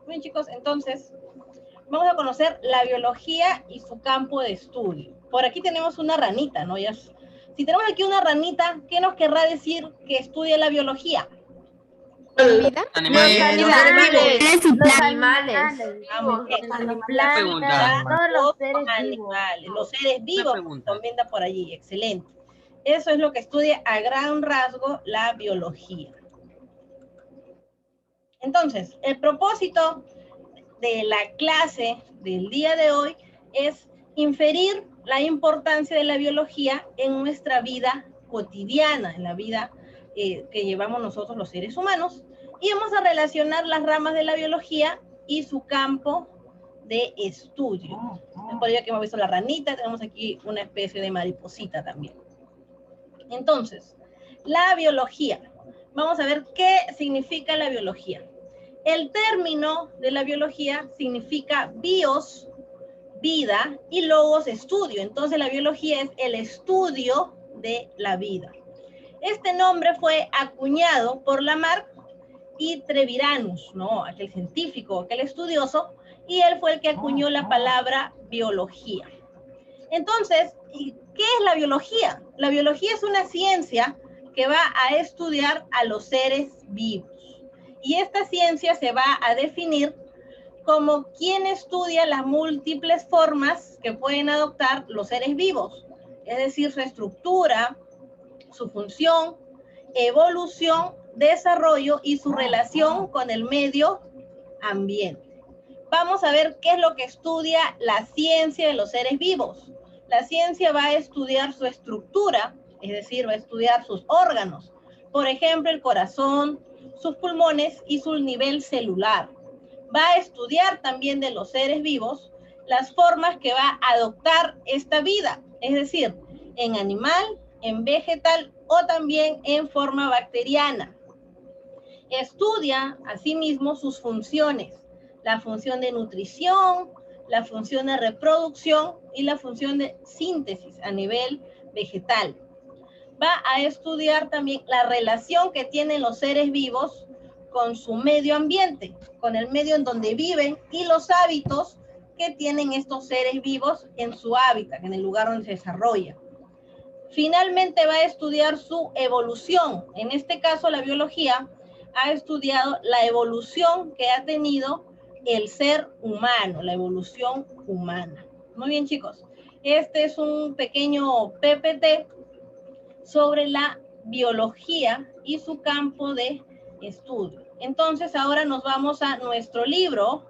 Bien, chicos, entonces vamos a conocer la biología y su campo de estudio. Por aquí tenemos una ranita, ¿no? Si tenemos aquí una ranita, ¿qué nos querrá decir que estudia la biología? ¿Vida? Animales. Los animales. Las Pregunta. plantas, los animales, los seres vivos, comenta por allí, excelente. Eso es lo que estudia a gran rasgo la biología. Entonces, el propósito de la clase del día de hoy es inferir la importancia de la biología en nuestra vida cotidiana, en la vida que llevamos nosotros los seres humanos, y vamos a relacionar las ramas de la biología y su campo de estudio. Por ello que hemos visto la ranita, tenemos aquí una especie de mariposita también. Entonces, la biología. Vamos a ver qué significa la biología. El término de la biología significa bios, vida, y logos, estudio. Entonces la biología es el estudio de la vida. Este nombre fue acuñado por Lamarck y Treviranus, ¿no? Aquel científico, aquel estudioso, y él fue el que acuñó la palabra biología. Entonces, ¿qué es la biología? La biología es una ciencia que va a estudiar a los seres vivos. Y esta ciencia se va a definir como quien estudia las múltiples formas que pueden adoptar los seres vivos, es decir, su estructura, su función, evolución, desarrollo y su relación con el medio ambiente. Vamos a ver qué es lo que estudia la ciencia de los seres vivos. La ciencia va a estudiar su estructura, es decir, va a estudiar sus órganos. Por ejemplo, el corazón, sus pulmones y su nivel celular. Va a estudiar también de los seres vivos las formas que va a adoptar esta vida, es decir, en animal, en vegetal o también en forma bacteriana. Estudia asimismo sus funciones, la función de nutrición, la función de reproducción y la función de síntesis a nivel vegetal. Va a estudiar también la relación que tienen los seres vivos con su medio ambiente, con el medio en donde viven y los hábitos que tienen estos seres vivos en su hábitat, en el lugar donde se desarrolla. Finalmente va a estudiar su evolución. En este caso, la biología ha estudiado la evolución que ha tenido el ser humano, la evolución humana. Muy bien, chicos. Este es un pequeño PPT sobre la biología y su campo de estudio. Entonces, ahora nos vamos a nuestro libro.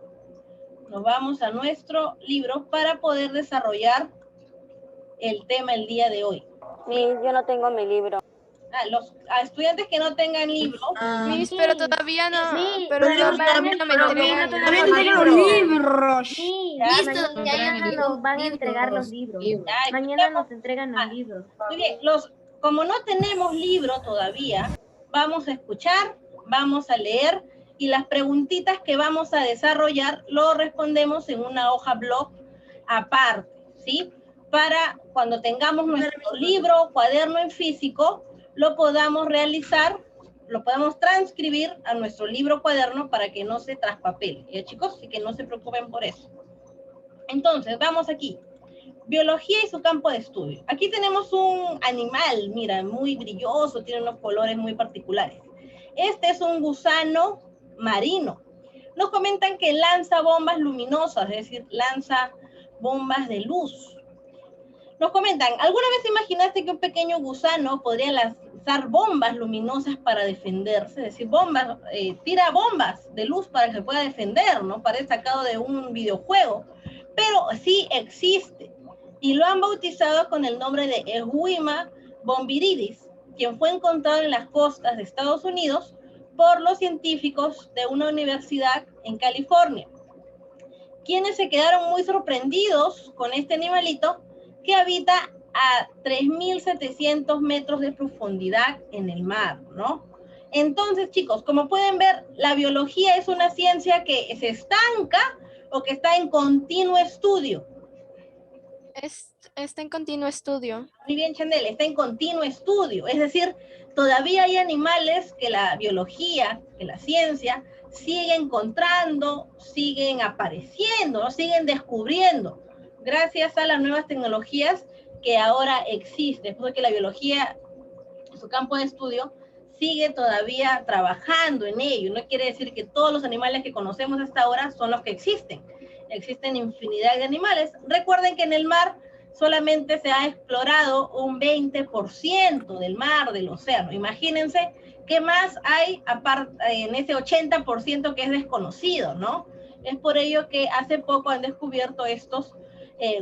Nos vamos a nuestro libro para poder desarrollar el tema el día de hoy. Yo no tengo mi libro. Los estudiantes que no tengan libro. Miss, pero todavía no. Sí, pero todavía no me entregan los libros. Sí, Listo, mañana nos van a entregar los libros. Mañana nos entregan los libros. Muy bien, como no tenemos libro todavía, vamos a escuchar, vamos a leer y las preguntitas que vamos a desarrollar lo respondemos en una hoja blog aparte, ¿sí? Para cuando tengamos nuestro libro, cuaderno en físico, lo podamos realizar, lo podamos transcribir a nuestro libro cuaderno para que no se traspapele, ¿ya, chicos? Así que no se preocupen por eso. Entonces, vamos aquí. Biología y su campo de estudio. Aquí tenemos un animal, mira, muy brilloso, tiene unos colores muy particulares. Este es un gusano marino. Nos comentan que lanza bombas luminosas, es decir, lanza bombas de luz. Nos comentan, ¿alguna vez imaginaste que un pequeño gusano podría lanzar bombas luminosas para defenderse? Es decir, tira bombas de luz para que se pueda defender, ¿no? Parece sacado de un videojuego. Pero sí existe. Y lo han bautizado con el nombre de Ehuima bombiridis, quien fue encontrado en las costas de Estados Unidos por los científicos de una universidad en California, quienes se quedaron muy sorprendidos con este animalito que habita a 3.700 metros de profundidad en el mar, ¿no? Entonces, chicos, como pueden ver, la biología es una ciencia que se estanca o que está en continuo estudio. Está en continuo estudio. Muy bien, Chanel, está en continuo estudio. Es decir, todavía hay animales que la biología, que la ciencia, sigue encontrando, siguen apareciendo, ¿no? Siguen descubriendo, gracias a las nuevas tecnologías que ahora existen, porque la biología, su campo de estudio, sigue todavía trabajando en ello. No quiere decir que todos los animales que conocemos hasta ahora son los que existen. Existen infinidad de animales. Recuerden que en el mar solamente se ha explorado un 20% del mar, del océano. Imagínense qué más hay aparte en ese 80% que es desconocido, ¿no? Es por ello que hace poco han descubierto estos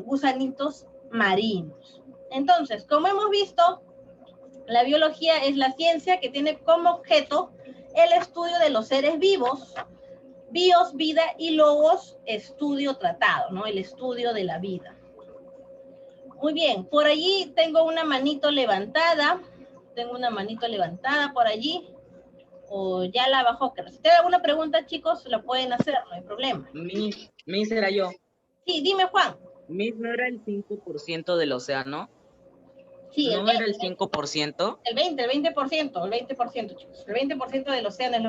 gusanitos marinos. Entonces, como hemos visto, la biología es la ciencia que tiene como objeto el estudio de los seres vivos, bios, vida, y logos, estudio, tratado, ¿no? El estudio de la vida. Muy bien, por allí tengo una manito levantada. Tengo una manito levantada por allí. O ya la bajó. Si tienen alguna pregunta, chicos, la pueden hacer, no hay problema. Miss era yo. Sí, dime, Juan. Miss, ¿no era el 5% del océano? Sí, ¿No era el 5%? El 20%, chicos. El 20% del océano es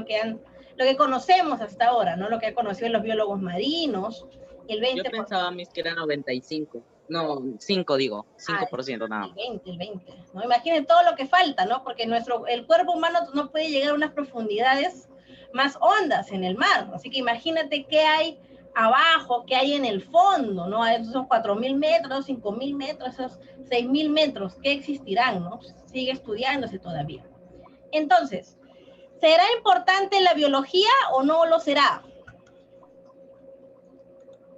lo que conocemos hasta ahora, ¿no? Lo que han conocido los biólogos marinos. Y el 20%. Yo pensaba, Miss, que era 95. No, 5 digo, 5% nada. El 20. ¿No? Imaginen todo lo que falta, ¿no? Porque el cuerpo humano no puede llegar a unas profundidades más hondas en el mar. Así que imagínate qué hay abajo, qué hay en el fondo, ¿no? Esos 4.000 metros, 5.000 metros, esos 6.000 metros, ¿qué existirán, no? Sigue estudiándose todavía. Entonces, ¿será importante la biología o no lo será?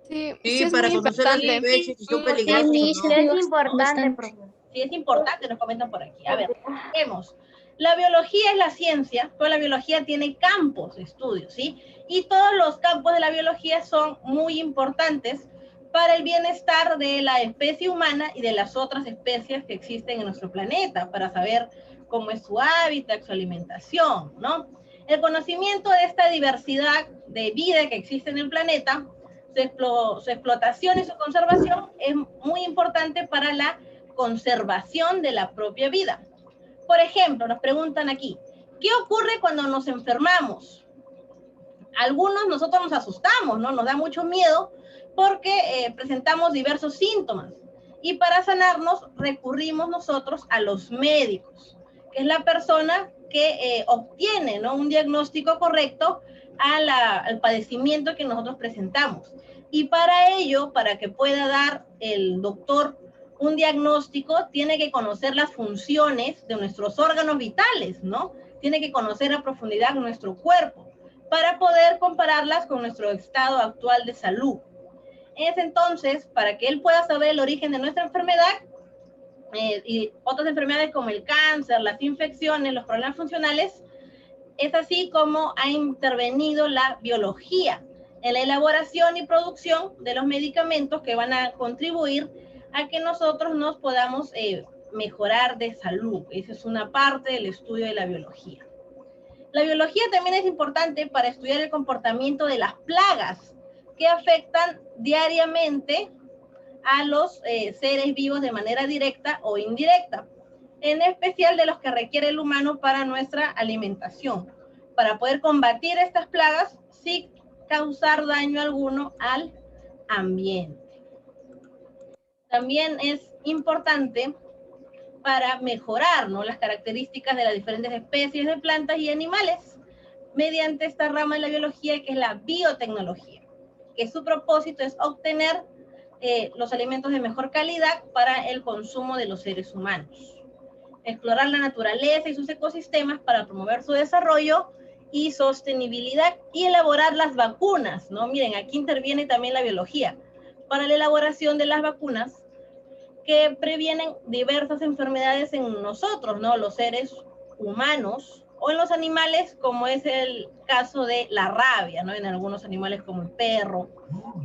Sí, Sí, es para muy conocer las importante. especies y son Sí, peligrosos, ¿no? es importante, profesor. Sí, es importante, nos comentan por aquí. A ver, vemos. La biología es la ciencia, pero la biología tiene campos de estudio, ¿sí? Y todos los campos de la biología son muy importantes para el bienestar de la especie humana y de las otras especies que existen en nuestro planeta, para saber cómo es su hábitat, su alimentación, ¿no? El conocimiento de esta diversidad de vida que existe en el planeta, su explotación y su conservación es muy importante para la conservación de la propia vida. Por ejemplo, nos preguntan aquí, ¿qué ocurre cuando nos enfermamos? Nosotros nos asustamos, ¿no? Nos da mucho miedo porque presentamos diversos síntomas. Y para sanarnos recurrimos nosotros a los médicos, que es la persona que obtiene, ¿no?, un diagnóstico correcto al padecimiento que nosotros presentamos. Y para ello, para que pueda dar el doctor un diagnóstico, tiene que conocer las funciones de nuestros órganos vitales, ¿no? Tiene que conocer a profundidad nuestro cuerpo para poder compararlas con nuestro estado actual de salud. Es entonces, para que él pueda saber el origen de nuestra enfermedad y otras enfermedades como el cáncer, las infecciones, los problemas funcionales, es así como ha intervenido la biología en la elaboración y producción de los medicamentos que van a contribuir a que nosotros nos podamos mejorar de salud. Esa es una parte del estudio de la biología. La biología también es importante para estudiar el comportamiento de las plagas que afectan diariamente a los seres vivos de manera directa o indirecta, en especial de los que requiere el humano para nuestra alimentación, para poder combatir estas plagas sin causar daño alguno al ambiente. También es importante para mejorar, ¿no?, las características de las diferentes especies de plantas y animales mediante esta rama de la biología que es la biotecnología, que su propósito es obtener los alimentos de mejor calidad para el consumo de los seres humanos. Explorar la naturaleza y sus ecosistemas para promover su desarrollo y sostenibilidad y elaborar las vacunas, ¿no? Miren, aquí interviene también la biología para la elaboración de las vacunas que previenen diversas enfermedades en nosotros, ¿no?, los seres humanos, o en los animales, como es el caso de la rabia, ¿no?, en algunos animales como el perro,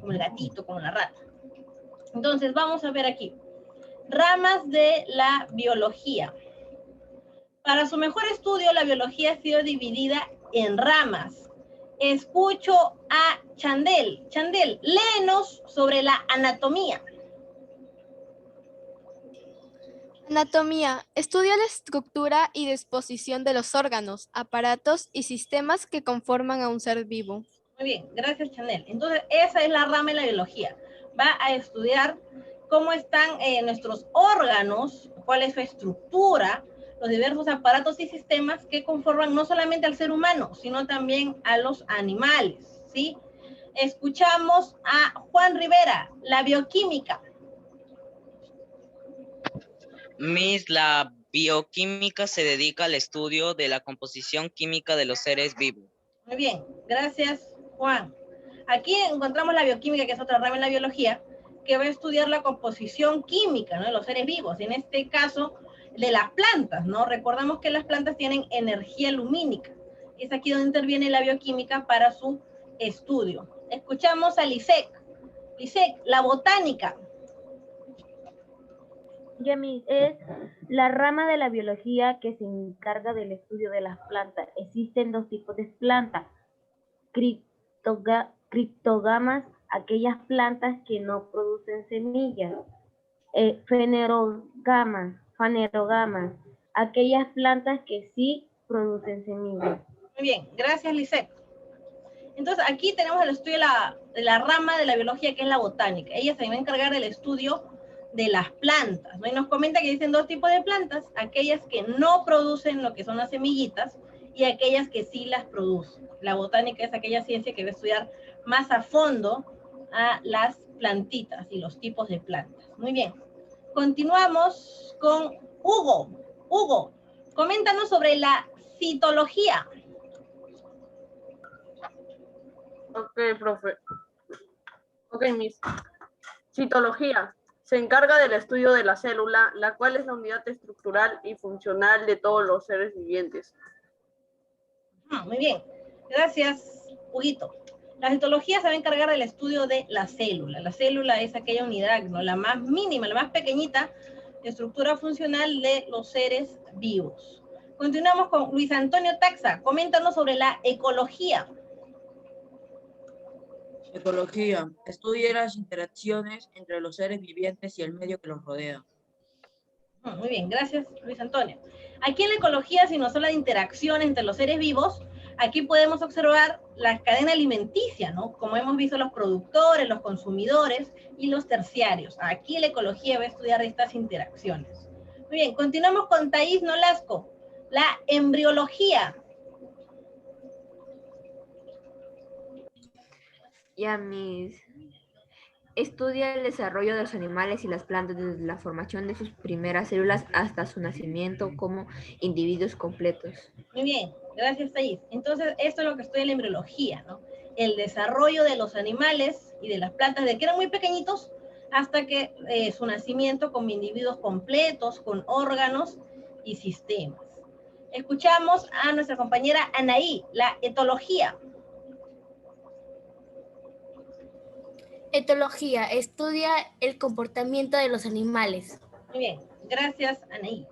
como el gatito, como la rata. Entonces, vamos a ver aquí. Ramas de la biología. Para su mejor estudio, la biología ha sido dividida en ramas. Escucho a Chandel. Chandel, léenos sobre la anatomía. Anatomía. Estudia la estructura y disposición de los órganos, aparatos y sistemas que conforman a un ser vivo. Muy bien, gracias Chanel. Entonces, esa es la rama de la biología. Va a estudiar cómo están nuestros órganos, cuál es su estructura, los diversos aparatos y sistemas que conforman no solamente al ser humano, sino también a los animales, ¿sí? Escuchamos a Juan Rivera, la bioquímica. Miss, la bioquímica se dedica al estudio de la composición química de los seres vivos. Muy bien, gracias Juan. Aquí encontramos la bioquímica, que es otra rama en la biología, que va a estudiar la composición química, ¿no?, de los seres vivos, en este caso de las plantas, ¿no? Recordamos que las plantas tienen energía lumínica. Es aquí donde interviene la bioquímica para su estudio. Escuchamos a Lisek. Lisek, la botánica. Yami, es la rama de la biología que se encarga del estudio de las plantas. Existen dos tipos de plantas. Criptógamas, aquellas plantas que no producen semillas. Fanerógamas, aquellas plantas que sí producen semillas. Muy bien, gracias Lisek. Entonces aquí tenemos el estudio de la rama de la biología, que es la botánica. Ella se va a encargar del estudio de las plantas, ¿no? Y nos comenta que existen dos tipos de plantas, aquellas que no producen lo que son las semillitas y aquellas que sí las producen. La botánica es aquella ciencia que va a estudiar más a fondo a las plantitas y los tipos de plantas. Muy bien. Continuamos con Hugo. Hugo, coméntanos sobre la citología. Ok, profe. Ok, Miss. Citología. Se encarga del estudio de la célula, la cual es la unidad estructural y funcional de todos los seres vivientes. Muy bien. Gracias, Huguito. La citología se va a encargar del estudio de la célula. La célula es aquella unidad, ¿no?, la más mínima, la más pequeñita, de estructura funcional de los seres vivos. Continuamos con Luis Antonio Taxa. Coméntanos sobre la ecología. Ecología. Estudia las interacciones entre los seres vivientes y el medio que los rodea. Muy bien, gracias Luis Antonio. Aquí en la ecología, si no solo de interacción entre los seres vivos, aquí podemos observar la cadena alimenticia, ¿no? Como hemos visto, los productores, los consumidores y los terciarios. Aquí la ecología va a estudiar estas interacciones. Muy bien, continuamos con Thais Nolasco, la embriología. Ya, Miss. Estudia el desarrollo de los animales y las plantas desde la formación de sus primeras células hasta su nacimiento como individuos completos. Muy bien, gracias Thais. Entonces, esto es lo que estudia la embriología, ¿no? El desarrollo de los animales y de las plantas, de que eran muy pequeñitos hasta que su nacimiento como individuos completos, con órganos y sistemas. Escuchamos a nuestra compañera Anaí, la etología. Etología, estudia el comportamiento de los animales. Muy bien, gracias Anaí.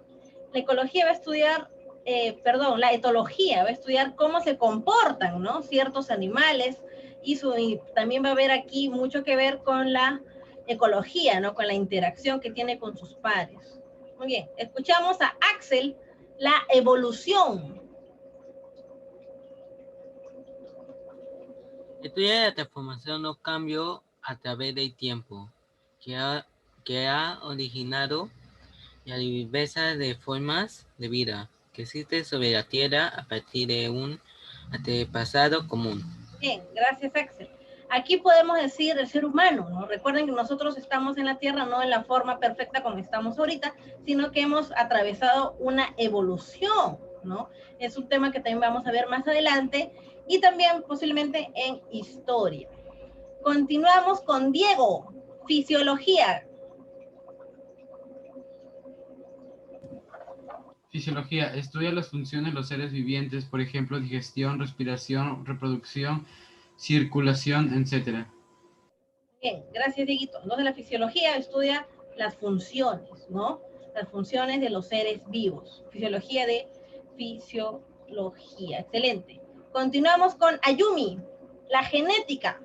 La ecología va a estudiar, la etología va a estudiar cómo se comportan, ¿no?, ciertos animales, y también va a haber aquí mucho que ver con la ecología, ¿no?, con la interacción que tiene con sus pares. Muy bien, escuchamos a Axel, la evolución. Estudia la transformación o cambio a través del tiempo, que ha originado la diversidad de formas de vida que existen sobre la Tierra a partir de un antepasado común. Bien, gracias Axel. Aquí podemos decir el ser humano, ¿no? Recuerden que nosotros estamos en la Tierra no en la forma perfecta como estamos ahorita, sino que hemos atravesado una evolución, ¿no? Es un tema que también vamos a ver más adelante y también posiblemente en historia. Continuamos con Diego, fisiología. Fisiología. Estudia las funciones de los seres vivientes, por ejemplo, digestión, respiración, reproducción, circulación, etc. Bien, gracias Dieguito. Entonces la fisiología estudia las funciones, ¿no? Las funciones de los seres vivos. Fisiología de fisiología. Excelente. Continuamos con Ayumi, la genética.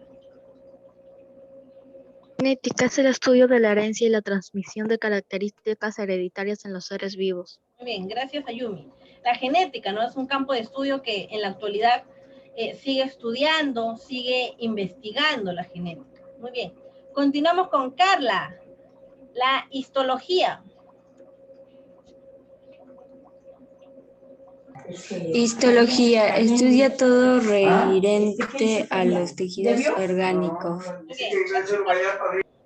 Genética es el estudio de la herencia y la transmisión de características hereditarias en los seres vivos. Muy bien, gracias Ayumi. La genética, ¿no? Es un campo de estudio que en la actualidad sigue estudiando, sigue investigando la genética. Muy bien. Continuamos con Carla. La histología. Histología estudia todo referente a los tejidos orgánicos. Muy bien.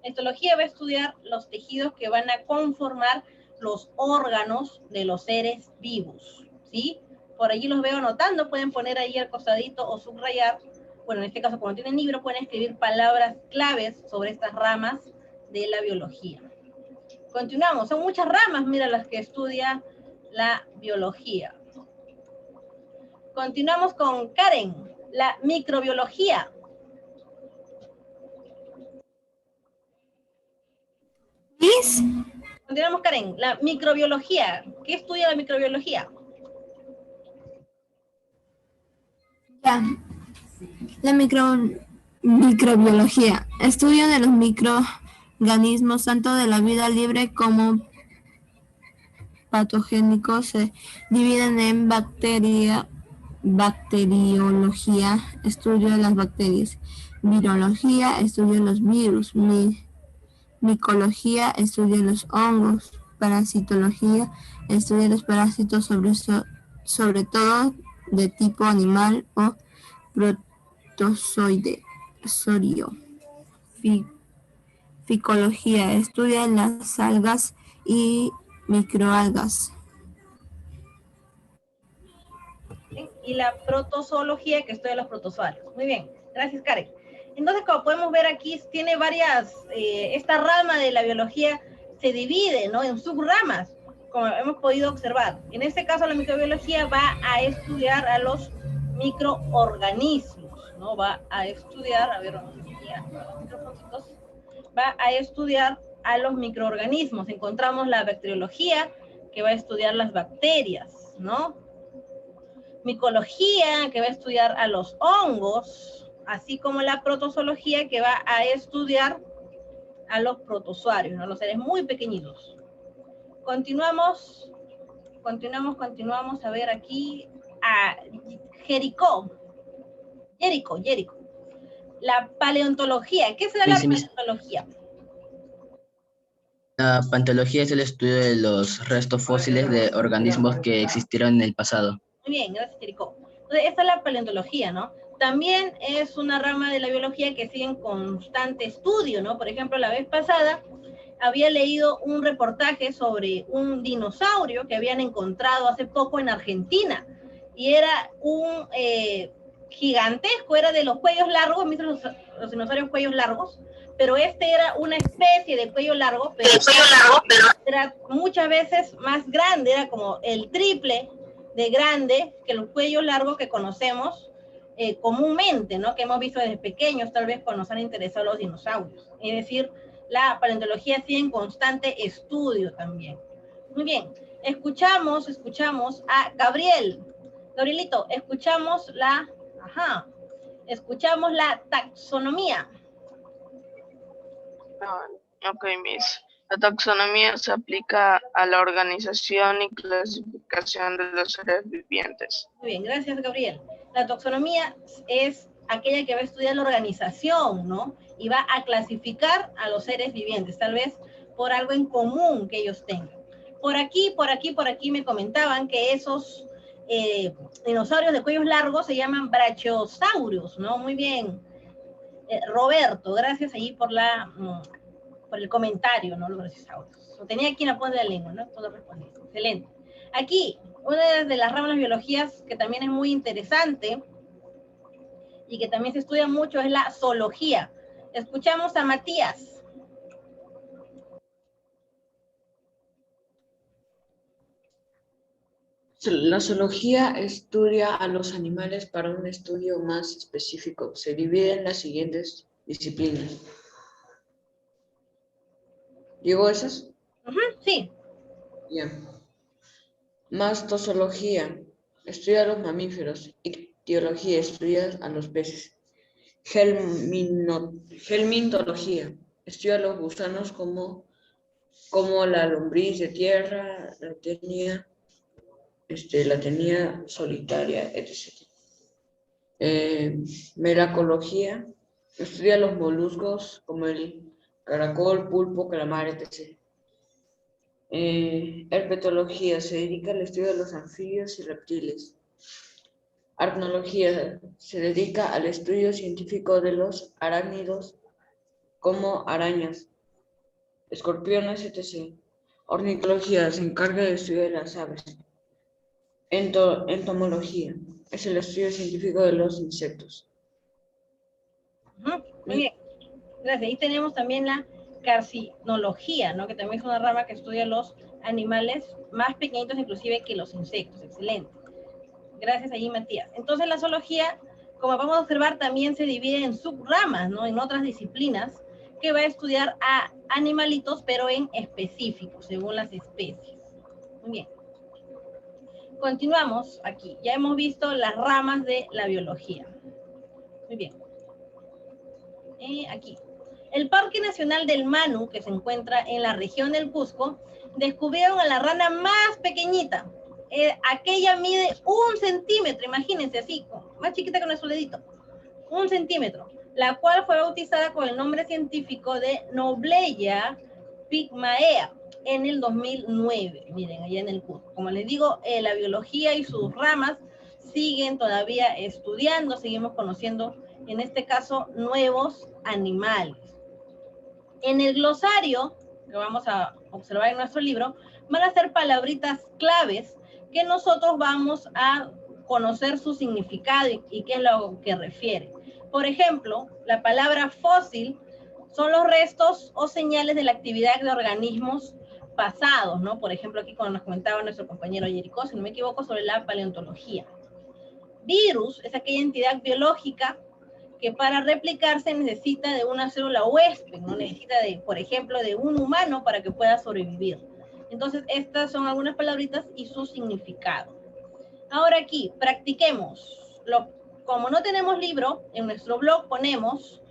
La histología va a estudiar los tejidos que van a conformar los órganos de los seres vivos, ¿sí? Por allí los veo anotando, pueden poner ahí al costadito o subrayar. Bueno, en este caso, cuando tienen libro, pueden escribir palabras claves sobre estas ramas de la biología. Continuamos, son muchas ramas, mira, las que estudia la biología. Continuamos con Karen, la microbiología. Continuamos, Karen, la microbiología. ¿Qué estudia la microbiología? Ya. La microbiología, estudio de los microorganismos, tanto de la vida libre como patogénicos, se dividen en bacteriología, estudio de las bacterias, virología, estudio de los virus, micología, estudio de los hongos, parasitología, estudio de los parásitos, sobre todo de tipo animal o protozoide. Ficología, estudia las algas y microalgas. Y la protozoología, que estudia los protozoarios. Muy bien, gracias Karen. Entonces, como podemos ver aquí, tiene varias, esta rama de la biología se divide, ¿no?, en subramas, como hemos podido observar. En este caso, la microbiología va a estudiar a los microorganismos, ¿no? Va a estudiar, a ver, va a estudiar a los microorganismos. Encontramos la bacteriología, que va a estudiar las bacterias, ¿no? Micología, que va a estudiar a los hongos, así como la protozoología, que va a estudiar a los protozoarios, ¿no?, los seres muy pequeñitos. Continuamos a ver aquí a Jericó. La paleontología. ¿Qué será la paleontología? La paleontología es el estudio de los restos fósiles de organismos que existieron en el pasado. Muy bien, gracias, Jericó. Entonces, esta es la paleontología, ¿no? También es una rama de la biología que sigue en constante estudio, ¿no? Por ejemplo, la vez pasada había leído un reportaje sobre un dinosaurio que habían encontrado hace poco en Argentina. Y era un gigantesco, era de los cuellos largos, ¿viste los dinosaurios cuellos largos? Pero este era una especie de cuello largo, pero era muchas veces más grande, era como el triple de grande que los cuellos largos que conocemos comúnmente, ¿no?, que hemos visto desde pequeños, tal vez cuando nos han interesado los dinosaurios. Es decir, la paleontología sigue en constante estudio también. Muy bien, escuchamos a Gabriel. Gabrielito, escuchamos la taxonomía. Ok, Miss. La taxonomía se aplica a la organización y clasificación de los seres vivientes. Muy bien, gracias, Gabriel. La taxonomía es aquella que va a estudiar la organización, ¿no? Y va a clasificar a los seres vivientes, tal vez por algo en común que ellos tengan. Por aquí me comentaban que esos dinosaurios de cuellos largos se llaman brachiosaurios, ¿no? Muy bien. Roberto, gracias ahí por el comentario, ¿no? Los brachiosaurios. Lo tenía aquí en la punta de la lengua, ¿no? Todo respondido. Excelente. Aquí, una de las ramas de las biologías que también es muy interesante y que también se estudia mucho es la zoología. Escuchamos a Matías. La zoología estudia a los animales para un estudio más específico. Se divide en las siguientes disciplinas. ¿Llegó esas? Sí. Bien. Mastozoología estudia a los mamíferos. Ictiología estudia a los peces. Helmintología estudia los gusanos como la lombriz de tierra, la tenía solitaria, etc. Melacología estudia los moluscos como el caracol, pulpo, calamar, etc. Herpetología se dedica al estudio de los anfibios y reptiles. Aracnología se dedica al estudio científico de los arácnidos como arañas, escorpiones, etc. Ornitología se encarga del estudio de las aves. Entomología es el estudio científico de los insectos. Muy bien. Gracias. Ahí tenemos también la carcinología, ¿no? Que también es una rama que estudia los animales más pequeñitos inclusive que los insectos. Excelente. Gracias ahí, Matías. Entonces la zoología, como vamos a observar, también se divide en subramas, ¿no? En otras disciplinas, que va a estudiar a animalitos, pero en específico, según las especies. Muy bien. Continuamos aquí. Ya hemos visto las ramas de la biología. Muy bien. Aquí. El Parque Nacional del Manu, que se encuentra en la región del Cusco, descubrieron a la rana más pequeñita. Aquella mide 1 centímetro, imagínense así, más chiquita que nuestro dedito. 1 centímetro, la cual fue bautizada con el nombre científico de Nobleya pygmaea en el 2009. Miren, allá en el Cusco. Como les digo, la biología y sus ramas siguen todavía estudiando, seguimos conociendo, en este caso, nuevos animales. En el glosario, que vamos a observar en nuestro libro, van a ser palabritas claves que nosotros vamos a conocer su significado y qué es lo que refiere. Por ejemplo, la palabra fósil son los restos o señales de la actividad de organismos pasados, ¿no? Por ejemplo, aquí como nos comentaba nuestro compañero Jericó, si no me equivoco, sobre la paleontología. Virus es aquella entidad biológica que para replicarse necesita de una célula huésped, ¿no? Necesita, por ejemplo, de un humano para que pueda sobrevivir. Entonces, estas son algunas palabritas y su significado. Ahora aquí, practiquemos. Como no tenemos libro, en nuestro blog ponemos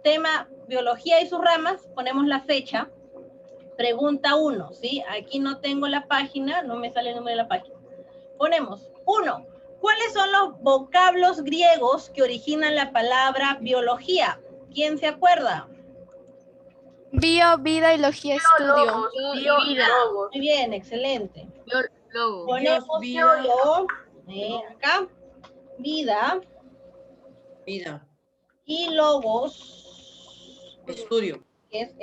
tema biología y sus ramas, ponemos la fecha, pregunta 1, ¿sí? Aquí no tengo la página, no me sale el número de la página. Ponemos 1. ¿Cuáles son los vocablos griegos que originan la palabra biología? ¿Quién se acuerda? Bio, vida y logía, estudio. Muy bien, excelente. Logo. Ponemos acá, vida. Vida. Y logos. Estudio. Que es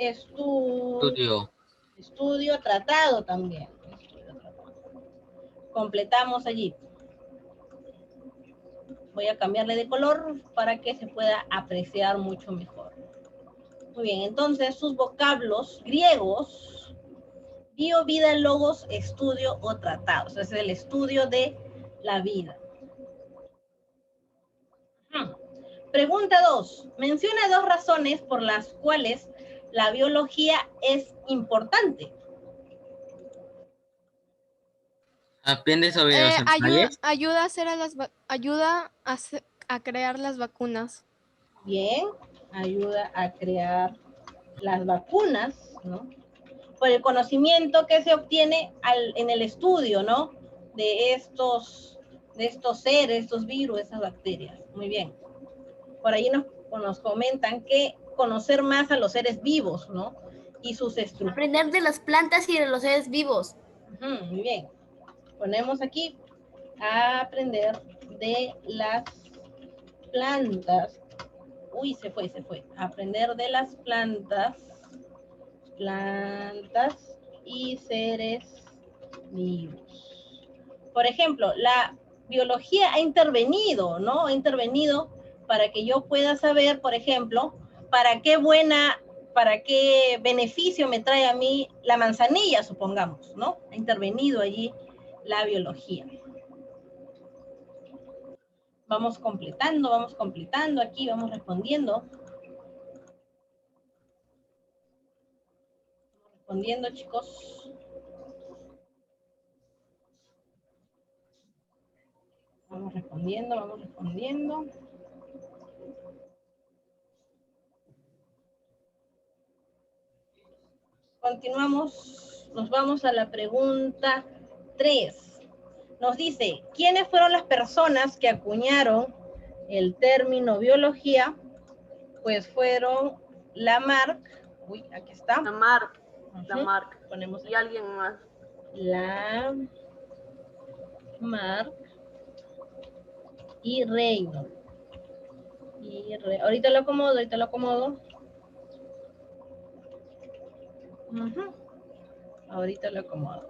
estudio tratado también. Completamos allí. Voy a cambiarle de color para que se pueda apreciar mucho mejor. Muy bien, entonces sus vocablos griegos, bio, vida, logos, estudio o tratado. O sea, es el estudio de la vida. Pregunta 2. Menciona 2 razones por las cuales la biología es importante. Aprende sobre los animales. Ayuda a crear las vacunas. Bien, ayuda a crear las vacunas, ¿no? Por el conocimiento que se obtiene en el estudio, ¿no? De estos seres, estos virus, estas bacterias. Muy bien. Por ahí nos comentan que conocer más a los seres vivos, ¿no? Y sus estructuras. Aprender de las plantas y de los seres vivos. Muy bien. Ponemos aquí a aprender de las plantas. Uy, se fue. Aprender de las plantas y seres vivos. Por ejemplo, la biología ha intervenido, ¿no? Ha intervenido para que yo pueda saber, por ejemplo, para qué beneficio me trae a mí la manzanilla, supongamos, ¿no? Ha intervenido allí la biología. Vamos completando aquí, vamos respondiendo. Respondiendo, chicos. Vamos respondiendo. continuamos, nos vamos a la pregunta 3. Nos dice, ¿quiénes fueron las personas que acuñaron el término biología? Pues fueron Lamarck, uy, aquí está. Lamarck, Ponemos y alguien más. Lamarck y Reynolds. Ahorita lo acomodo. Ahorita lo acomodo.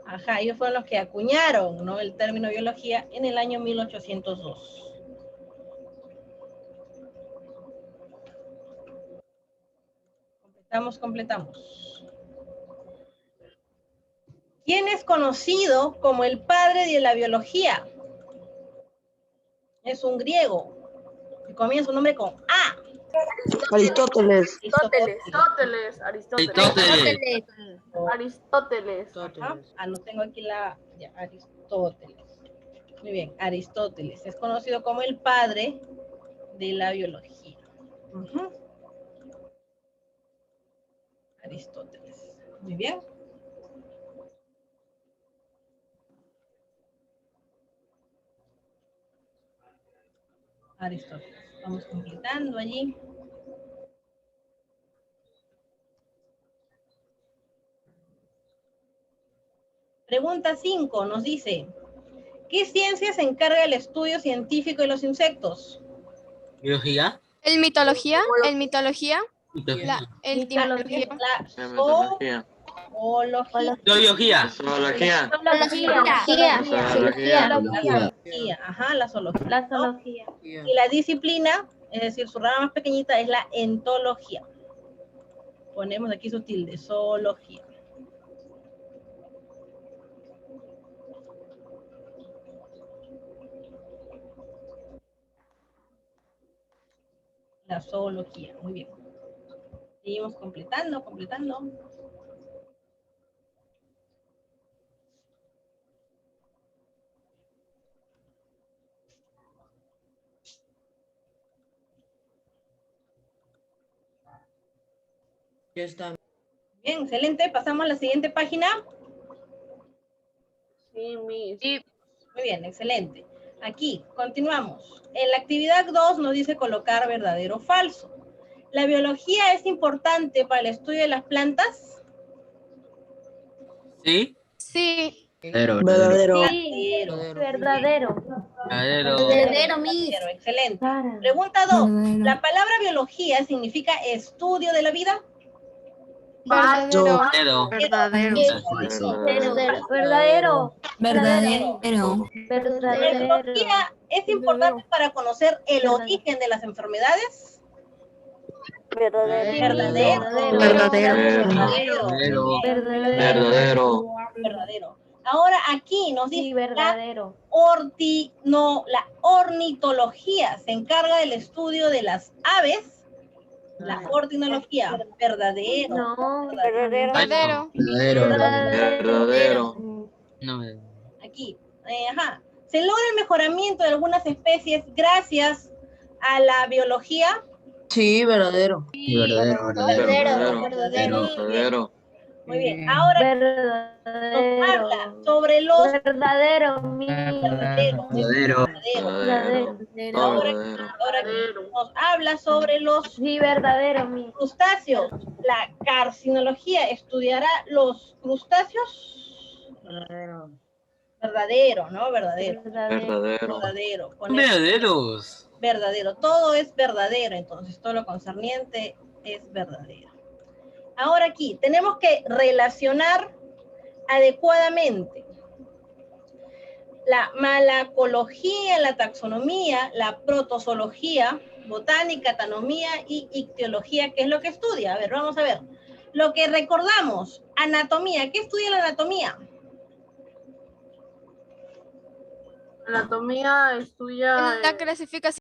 Ajá, ellos fueron los que acuñaron, ¿no?, el término biología en el año 1802. Completamos. ¿Quién es conocido como el padre de la biología? Es un griego que comienza su nombre con A. Aristóteles. Aristóteles. Ajá. No tengo aquí Aristóteles. Muy bien, Aristóteles. Es conocido como el padre de la biología. Aristóteles. Muy bien. Aristóteles. Vamos completando allí. Pregunta 5 nos dice, ¿qué ciencia se encarga del estudio científico de los insectos? ¿Biología? ¿El mitología? ¿El mitología? Mitología. Etimología. Biología. Ajá, la zoología. Y la disciplina, es decir, su rama más pequeñita es la entología. Ponemos aquí su tilde, zoología. La zoología, muy bien. Seguimos completando. Ya está. Bien, excelente. Pasamos a la siguiente página. Sí, Miss. Muy bien, excelente. Aquí, continuamos. En la actividad 2 nos dice colocar verdadero o falso. ¿La biología es importante para el estudio de las plantas? ¿Sí? Sí. Verdadero. Sí, verdadero. Verdadero, Miss. Excelente. Pregunta 2. ¿La palabra biología significa estudio de la vida? Verdadero. ¿La biología es importante para conocer el origen de las enfermedades? Verdadero. Ahora aquí nos dice verdadero. La ornitología se encarga del estudio de las aves. La ornitología, verdadero. No, Verdadero. No. Aquí, ajá. Se logra el mejoramiento de algunas especies gracias a la biología. Sí, verdadero. Verdadero. Muy bien. Ahora nos habla sobre los Ahora nos habla sobre los crustáceos. La carcinología estudiará los crustáceos. Verdadero, ¿no? Verdadero. Verdaderos. Verdadero. Todo es verdadero, entonces todo lo concerniente es verdadero. Ahora aquí, tenemos que relacionar adecuadamente la malacología, la taxonomía, la protozoología, botánica, taxonomía y ictiología, ¿qué es lo que estudia? A ver, vamos a ver. Lo que recordamos, anatomía, ¿qué estudia la anatomía? Anatomía estudia La clasificación